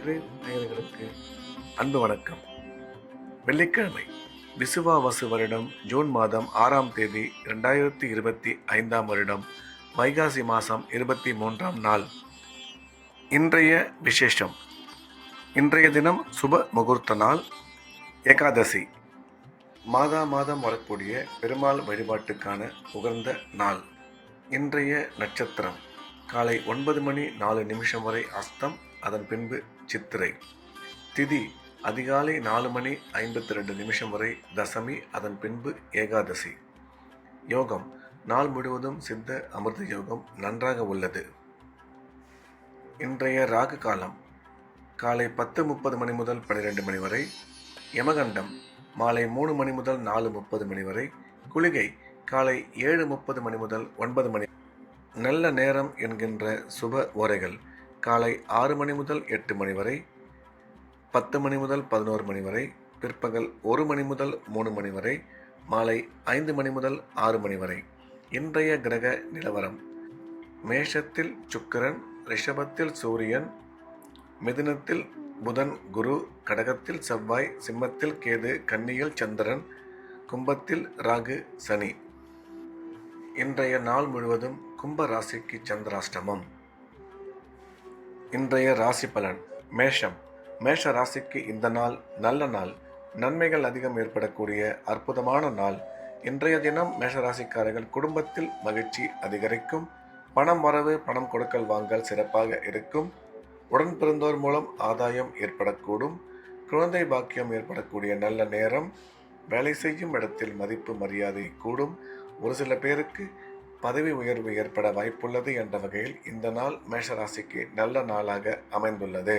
Screen நேயர்களுக்கு அன்பு வணக்கம். வெள்ளிக்கிழமை விசுவாவசு வருடம் ஜூன் மாதம் 6ஆம் தேதி 2025ஆம் வருடம் வைகாசி மாதம் 23ஆம் நாள். இன்றைய விசேஷம். இன்றைய தினம் சுப முகூர்த்த நாள், ஏகாதசி. மாதம் வரக்கூடிய பெருமாள் வழிபாட்டுக்கான உகந்த நாள். இன்றைய நட்சத்திரம் காலை 9:04 வரை அஸ்தம், அதன் பின்பு சித்திரை. திதி அதிகாலை 4:52 வரை தசமி, அதன் பின்பு ஏகாதசி. யோகம் நாள் முழுவதும் சித்த அமிர்த யோகம் நன்றாக உள்ளது. இன்றைய ராகு காலம் காலை 10:30 முதல் 12 வரை, யமகண்டம் மாலை 3 முதல் 4:30 வரை, குளிகை காலை 7:30 முதல் 9 நல்ல நேரம் என்கின்ற சுப ஓரைகள் காலை 6 முதல் 8 வரை, 10 முதல் 11 வரை, பிற்பகல் 1 முதல் 3 வரை, மாலை 5 முதல் 6 வரை. இன்றைய கிரக நிலவரம்: மேஷத்தில் சுக்கிரன், ரிஷபத்தில் சூரியன், மிதுனத்தில் புதன் குரு, கடகத்தில் செவ்வாய், சிம்மத்தில் கேது, கன்னியில் சந்திரன், கும்பத்தில் ராகு சனி. இன்றைய நாள் முழுவதும் கும்ப ராசிக்கு சந்திராஷ்டமம். இன்றைய ராசி பலன். மேஷம். மேஷ ராசிக்கு இந்த நாள் நல்ல நாள், நன்மைகள் அதிகம் ஏற்படக்கூடிய அற்புதமான நாள். இன்றைய தினம் மேஷராசிக்காரர்கள் குடும்பத்தில் மகிழ்ச்சி அதிகரிக்கும். பணம் வரவு, பணம் கொடுக்கல் வாங்கல் சிறப்பாக இருக்கும். உடன் பிறந்தோர் மூலம் ஆதாயம் ஏற்படக்கூடும். குழந்தை பாக்கியம் ஏற்படக்கூடிய நல்ல நேரம். வேலை செய்யும் இடத்தில் மதிப்பு மரியாதை கூடும். ஒரு சில பேருக்கு பதவி உயர்வு ஏற்பட வாய்ப்புள்ளது என்ற வகையில் இந்த நாள் மேஷராசிக்கு நல்ல நாளாக அமைந்துள்ளது.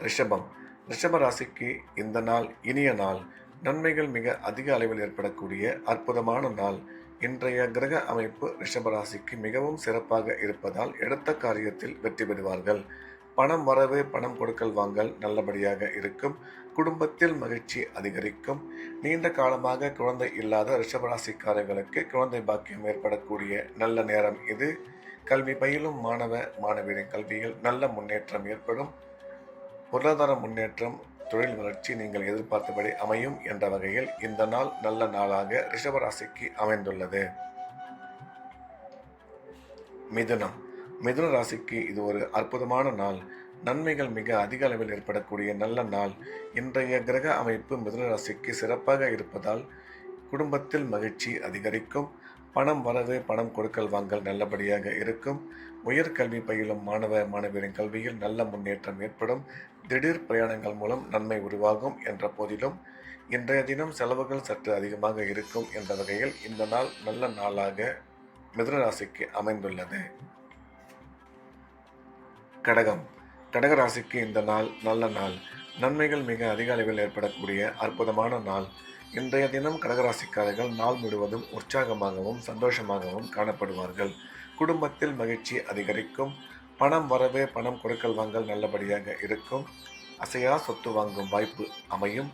ரிஷபம். ரிஷப ராசிக்கு இந்த நாள் இனிய நாள், நன்மைகள் மிக அதிக அளவில் ஏற்படக்கூடிய அற்புதமான நாள். இன்றைய கிரக அமைப்பு ரிஷபராசிக்கு மிகவும் சிறப்பாக இருப்பதால் எடுத்த காரியத்தில் வெற்றி பெறுவார்கள். பணம் வரவு, பணம் கொடுக்கல் வாங்கல் நல்லபடியாக இருக்கும். குடும்பத்தில் மகிழ்ச்சி அதிகரிக்கும். நீண்ட காலமாக குழந்தை இல்லாத ரிஷபராசிக்காரர்களுக்கு குழந்தை பாக்கியம் ஏற்படக்கூடிய நல்ல நேரம் இது. கல்வி பயிலும் மாணவ மாணவியரின் கல்வியில் நல்ல முன்னேற்றம் ஏற்படும். பொருளாதார முன்னேற்றம், தொழில் வளர்ச்சி நீங்கள் எதிர்பார்த்தபடி அமையும் என்ற வகையில் இந்த நாள் நல்ல நாளாக ரிஷபராசிக்கு அமைந்துள்ளது. மிதுனம். மிதுன ராசிக்கு இது ஒரு அற்புதமான நாள், நன்மைகள் மிக அதிக அளவில் ஏற்படக்கூடிய நல்ல நாள். இன்றைய கிரக அமைப்பு மிதுன ராசிக்கு சிறப்பாக இருப்பதால் குடும்பத்தில் மகிழ்ச்சி அதிகரிக்கும். பணம் வரவு, பணம் கொடுக்கல் வாங்கல் நல்லபடியாக இருக்கும். உயர்கல்வி பயிலும் மாணவ மாணவியரின் கல்வியில் நல்ல முன்னேற்றம் ஏற்படும். திடீர் பிரயாணங்கள் மூலம் நன்மை உருவாகும் என்ற போதிலும் இன்றைய தினம் செலவுகள் சற்று அதிகமாக இருக்கும் என்ற வகையில் இந்த நாள் நல்ல நாளாக மிதுன ராசிக்கு அமைந்துள்ளது. கடகம். கடகராசிக்கு இந்த நாள் நல்ல நாள், நன்மைகள் மிக அதிக அளவில் ஏற்படக்கூடிய அற்புதமான நாள். இன்றைய தினம் கடகராசிக்காரர்கள் நாள் முழுவதும் உற்சாகமாகவும் சந்தோஷமாகவும் காணப்படுவார்கள். குடும்பத்தில் மகிழ்ச்சி அதிகரிக்கும். பணம் வரவே, பணம் கொடுக்கல் வாங்கல் நல்லபடியாக இருக்கும். அசையா சொத்து வாங்கும் வாய்ப்பு அமையும்.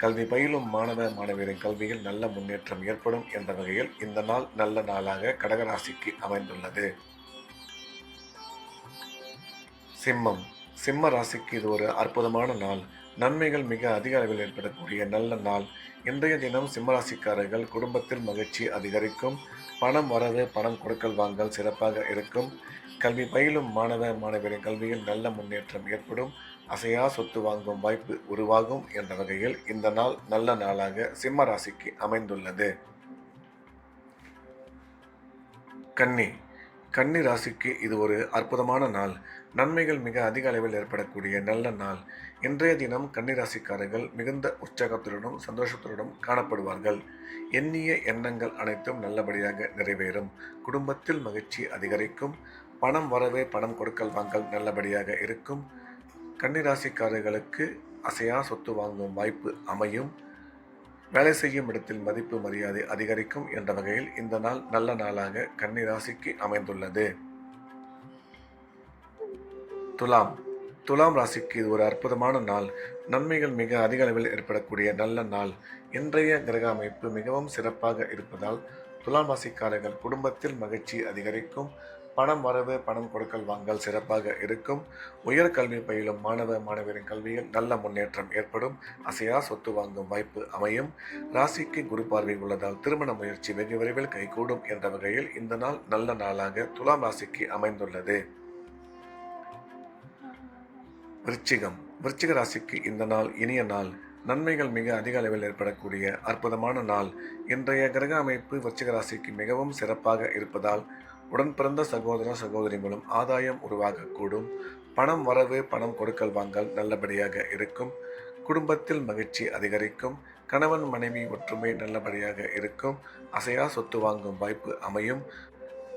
கல்வி பயிலும் மாணவ மாணவியரின் கல்வியில் நல்ல முன்னேற்றம் ஏற்படும் என்ற வகையில் இந்த நாள் நல்ல நாளாக கடகராசிக்கு அமைந்துள்ளது. சிம்மம். சிம்ம ராசிக்கு இது ஒரு அற்புதமான நாள், நன்மைகள் மிக அதிக அளவில் ஏற்படக்கூடிய நல்ல நாள். இன்றைய தினம் சிம்மராசிக்காரர்கள் குடும்பத்தில் மகிழ்ச்சி அதிகரிக்கும். பணம் வரவு, பணம் கொடுக்கல் வாங்கல் சிறப்பாக இருக்கும். கல்வி பயிலும் மாணவ மாணவியரின் கல்வியில் நல்ல முன்னேற்றம் ஏற்படும். அசையா சொத்து வாங்கும் வாய்ப்பு உருவாகும் என்ற வகையில் இந்த நாள் நல்ல நாளாக சிம்ம ராசிக்கு அமைந்துள்ளது. கன்னி. கன்னி ராசிக்கு இது ஒரு அற்புதமான நாள், நன்மைகள் மிக அதிக அளவில் ஏற்படக்கூடிய நல்ல நாள். இன்றைய தினம் கன்னி ராசிக்காரர்கள் மிகுந்த உற்சாகத்துடனும் சந்தோஷத்துடனும் காணப்படுவார்கள். எண்ணிய எண்ணங்கள் அனைத்தும் நல்லபடியாக நிறைவேறும். குடும்பத்தில் மகிழ்ச்சி அதிகரிக்கும். பணம் வரவே, பணம் கொடுக்கல் வாங்கல் நல்லபடியாக இருக்கும். கன்னி ராசிக்காரர்களுக்கு அசையா சொத்து வாங்கும் வாய்ப்பு அமையும். வேலை செய்யும் இடத்தில் மதிப்பு மரியாதை அதிகரிக்கும் என்ற வகையில் இந்த நாள் நல்ல நாளாக கன்னி ராசிக்கு அமைந்துள்ளது. துலாம். துலாம் ராசிக்கு இது ஒரு அற்புதமான நாள், நன்மைகள் மிக அதிக அளவில் ஏற்படக்கூடிய நல்ல நாள். இன்றைய கிரக அமைப்பு மிகவும் சிறப்பாக இருப்பதால் துலாம் ராசிக்காரர்கள் குடும்பத்தில் மகிழ்ச்சி அதிகரிக்கும். பணம் வரவு, பணம் கொடுக்கல் வாங்கல் சிறப்பாக இருக்கும். உயர்கல்வி பயிலும் மாணவ மாணவியரின் கல்வியில் நல்ல முன்னேற்றம் ஏற்படும். அசையா சொத்து வாங்கும் வாய்ப்பு அமையும். ராசிக்கு குரு பார்வை உள்ளதால் திருமண முயற்சி வெகு விரைவில் கைகூடும் என்ற வகையில் இந்த நாள் நல்ல நாளாக துலாம் ராசிக்கு அமைந்துள்ளது. விருச்சிக ராசிக்கு இந்த நாள் இனிய நாள். நன்மைகள் மிக அதிக அளவில் ஏற்படக்கூடிய அற்புதமான நாள். இன்றைய கிரக அமைப்பு விருச்சிக ராசிக்கு மிகவும் சிறப்பாக இருப்பதால் உடன் பிறந்த சகோதர சகோதரி மூலம் ஆதாயம் உருவாகக்கூடும். பணம் வரவு, பணம் கொடுக்கல் வாங்கல் நல்லபடியாக இருக்கும். குடும்பத்தில் மகிழ்ச்சி அதிகரிக்கும். கணவன் மனைவி ஒற்றுமை நல்லபடியாக இருக்கும். அசையா சொத்து வாங்கும் வாய்ப்பு அமையும்.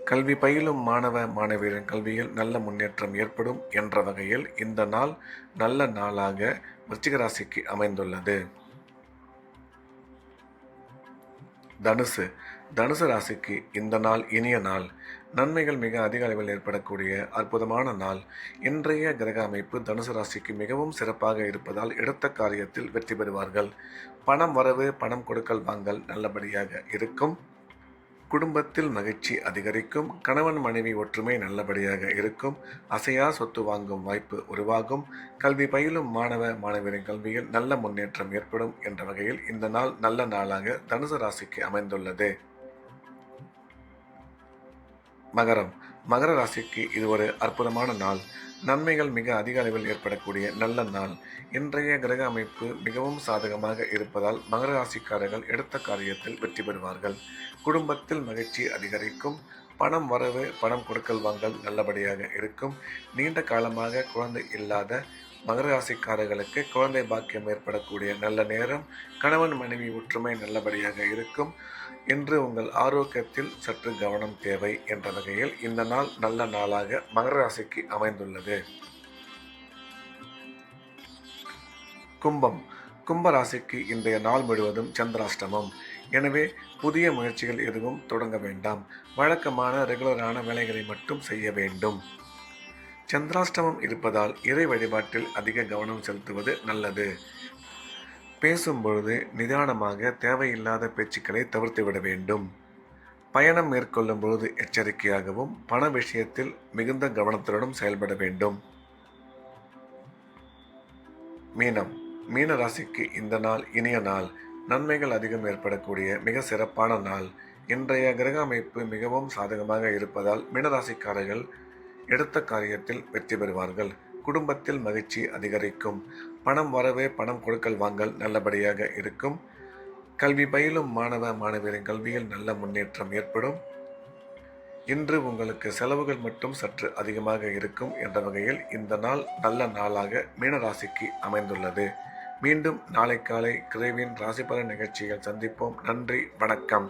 கல்வி பயிலும் மாணவ மாணவியரின் கல்வியில் நல்ல முன்னேற்றம் ஏற்படும் என்ற வகையில் இந்த நாள் நல்ல நாளாக விருச்சிக ராசிக்கு அமைந்துள்ளது. தனுசு ராசிக்கு இந்த நாள் இனிய நாள். நன்மைகள் மிக அதிக அளவில் ஏற்படக்கூடிய அற்புதமான நாள். இன்றைய கிரக அமைப்பு தனுசு ராசிக்கு மிகவும் சிறப்பாக இருப்பதால் எடுத்த காரியத்தில் வெற்றி பெறுவார்கள். பணம் வரவு, பணம் கொடுக்கல் வாங்கல் நல்லபடியாக இருக்கும். குடும்பத்தில் மகிழ்ச்சி அதிகரிக்கும். கணவன் மனைவி ஒற்றுமை நல்லபடியாக இருக்கும். அசையா சொத்து வாங்கும் வாய்ப்பு உருவாகும். கல்வி பயிலும் மாணவ மாணவியரின் கல்வியில் நல்ல முன்னேற்றம் ஏற்படும் என்ற வகையில் இந்த நாள் நல்ல நாளாக தனுசு ராசிக்கு அமைந்துள்ளது. மகர ராசிக்கு இது ஒரு அற்புதமான நாள். நன்மைகள் மிக அதிக அளவில் ஏற்படக்கூடிய நல்ல நாள். இன்றைய கிரக அமைப்பு மிகவும் சாதகமாக இருப்பதால் மகர ராசிக்காரர்கள் எடுத்த காரியத்தில் வெற்றி பெறுவார்கள். குடும்பத்தில் மகிழ்ச்சி அதிகரிக்கும். பணம் வரவு, பணம் கொடுக்கல் வாங்கல் நல்லபடியாக இருக்கும். நீண்ட காலமாக குழந்தை இல்லாத மகர ராசிக்காரர்களுக்கு குழந்தை பாக்கியம் ஏற்படக்கூடிய நல்ல நேரம். கணவன் மனைவி ஒற்றுமை நல்லபடியாக இருக்கும். இன்று உங்கள் ஆரோக்கியத்தில் சற்று கவனம் தேவை என்ற வகையில் இந்த நாள் நல்ல நாளாக மகர ராசிக்கு அமைந்துள்ளது. கும்ப ராசிக்கு இன்றைய நாள் முழுவதும் சந்திராஷ்டமம். எனவே புதிய முயற்சிகள் எதுவும் தொடங்க வேண்டாம். வழக்கமான ரெகுலரான வேலைகளை மட்டும் செய்ய வேண்டும். சந்திராஷ்டமம் இருப்பதால் இறை வழிபாட்டில் அதிக கவனம் செலுத்துவது நல்லது. பேசும்பொழுது நிதானமாக தேவையில்லாத பேச்சுக்களை தவிர்த்துவிட வேண்டும். பயணம் மேற்கொள்ளும் பொழுது எச்சரிக்கையாகவும் பண விஷயத்தில் மிகுந்த கவனத்துடனும் செயல்பட வேண்டும். மீன ராசிக்கு இந்த நாள் இனிய நாள். நன்மைகள் அதிகம் ஏற்படக்கூடிய மிக சிறப்பான நாள். இன்றைய கிரக அமைப்பு மிகவும் சாதகமாக இருப்பதால் மீனராசிக்காரர்கள் எடுத்த காரியத்தில் வெற்றி பெறுவார்கள். குடும்பத்தில் மகிழ்ச்சி அதிகரிக்கும். பணம் வரவே, பணம் கொடுக்கல் வாங்கல் நல்லபடியாக இருக்கும். கல்வி பயிலும் மாணவ மாணவியரின் கல்வியில் நல்ல முன்னேற்றம் ஏற்படும். இன்று உங்களுக்கு செலவுகள் மட்டும் சற்று அதிகமாக இருக்கும் என்ற வகையில் இந்த நாள் நல்ல நாளாக மீனராசிக்கு அமைந்துள்ளது. மீண்டும் நாளை காலை கிரேவின் ராசி பலன் நிகழ்ச்சியில் சந்திப்போம். நன்றி, வணக்கம்.